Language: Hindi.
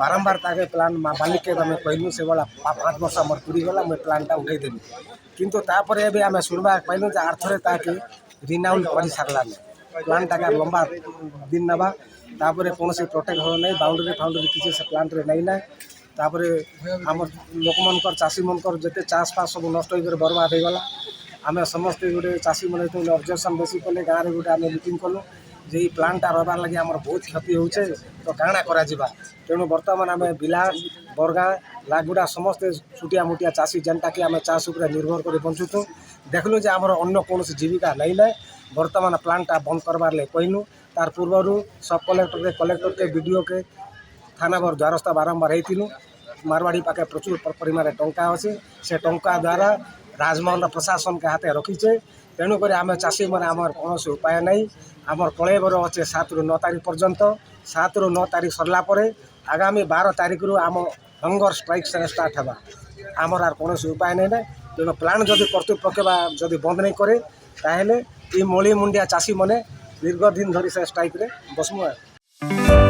बारंबार ताके प्लान मालिक के आम कहलु से बोला 5 वर्ष आम पूरी गला मुझे प्लानटा उठेदेवी किंतु तापर एबे आम शुणवा पाइलु जे आर्थरे ताके रिनाउल कर सारलानी प्लानटा लंबा दिन नवा तापर कौन से प्रोटेक्ट हो नहीं बाउंड्री फाउंड्री किसी से प्लांट रे नहीं ना तापर आम लोक मनकर चाषी मनकर जिते चाष फास सब नष्ट होकर बर्बाद हो गला आम समस्ते गोटे चाषी मैंने ऑब्जेक्शन बेसी कले गाँव में गोटे आम मीटिंग कलु जे प्लांटा रबार लगे आम बहुत क्षति होचे तो काणा करा तेणु बर्तमान आम बिला बरगा लागुड़ा समस्ते छुटिया मुटिया चाषी जेनटा कि आम चाष उपर निर्भर कर बंचुतु देखलु जे आमर अन्य कौन जीविका नहीं ना बर्तमान प्लांटा बंद करवार ले कहलु तार पूर्वर सब कलेक्टर के वीडियो के थाना पर द्वारस्थ बारंबार होती मारवाड़ी पाखे प्रचुर परिमाण टंका अच्छे से टंका द्वारा राजमहल प्रशासन के हाथ रखीचे तेणुक आम चाषी मैंने आम कौन उपाय नहीं आमर कलेबर अच्छे 7 ରୁ 9 तारीख पर्यंत 7 ରୁ 9 तारीख सरला आगामी 12 तारीख रु आम हंगर स्ट्राइक स्टार्ट होगा आमर आर कौन उपाय नहीं ना तेणु प्लान जदि कर्तृपक्ष जदि बंद नहीं करे ताहले ये मली मुंडिया चाषी मैंने दीर्घ दिन धरी से स्ट्राइक रे बसमु।